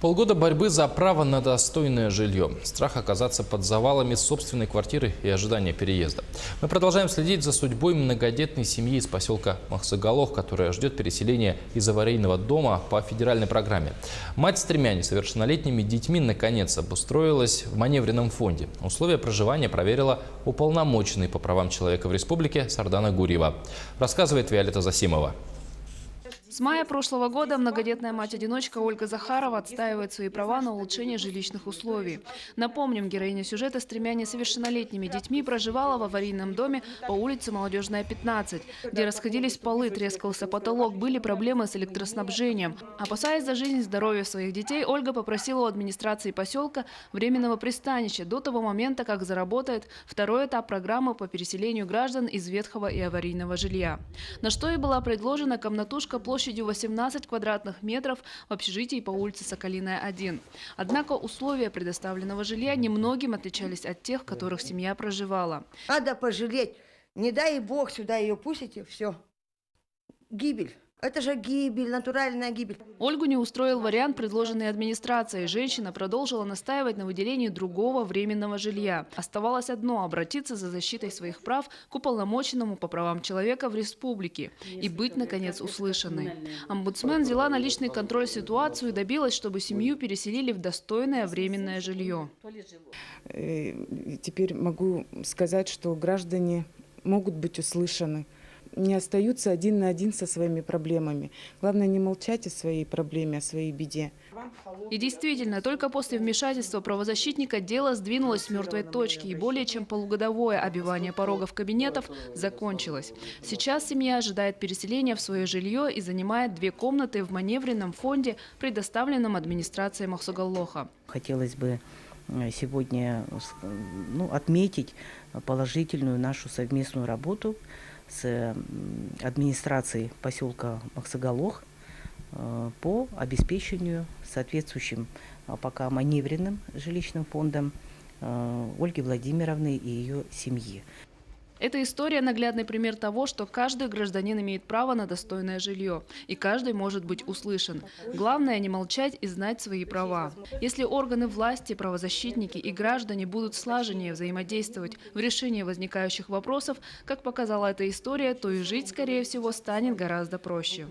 Полгода борьбы за право на достойное жилье, страх оказаться под завалами собственной квартиры и ожидание переезда. Мы продолжаем следить за судьбой многодетной семьи из поселка Махсагалох, которая ждет переселения из аварийного дома по федеральной программе. Мать с тремя несовершеннолетними детьми наконец обустроилась в маневренном фонде. Условия проживания проверила уполномоченный по правам человека в республике Сардана Гурьева. Рассказывает Виолетта Засимова. С мая прошлого года многодетная мать-одиночка Ольга Захарова отстаивает свои права на улучшение жилищных условий. Напомним, героиня сюжета с тремя несовершеннолетними детьми проживала в аварийном доме по улице Молодежная, 15, где расходились полы, трескался потолок, были проблемы с электроснабжением. Опасаясь за жизнь и здоровье своих детей, Ольга попросила у администрации поселка временного пристанища до того момента, как заработает второй этап программы по переселению граждан из ветхого и аварийного жилья. На что и была предложена комнатушка площадью 18 квадратных метров в общежитии по улице Соколиная, 1. Однако условия предоставленного жилья немногим отличались от тех, в которых семья проживала. Надо пожалеть. Не дай бог сюда ее пустите, все. Гибель. Это же гибель, натуральная гибель. Ольгу не устроил вариант, предложенный администрацией. Женщина продолжила настаивать на выделении другого временного жилья. Оставалось одно – обратиться за защитой своих прав к уполномоченному по правам человека в республике и быть, наконец, услышанной. Омбудсмен взяла на личный контроль ситуацию и добилась, чтобы семью переселили в достойное временное жилье. Теперь могу сказать, что граждане могут быть услышаны. Не остаются один на один со своими проблемами. Главное не молчать о своей проблеме, о своей беде. И действительно, только после вмешательства правозащитника дело сдвинулось с мертвой точки, и более чем полугодовое обивание порогов кабинетов закончилось. Сейчас семья ожидает переселения в свое жилье и занимает 2 комнаты в маневренном фонде, предоставленном администрацией Махсагалоха. Хотелось бы сегодня отметить положительную нашу совместную работу с администрацией поселка Махсагалох по обеспечению соответствующим пока маневренным жилищным фондом Ольги Владимировны и ее семьи. Эта история – наглядный пример того, что каждый гражданин имеет право на достойное жилье, и каждый может быть услышан. Главное – не молчать и знать свои права. Если органы власти, правозащитники и граждане будут слаженнее взаимодействовать в решении возникающих вопросов, как показала эта история, то и жить, скорее всего, станет гораздо проще.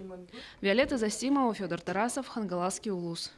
Виолетта Засимова, Федор Тарасов, Хангаласский улус.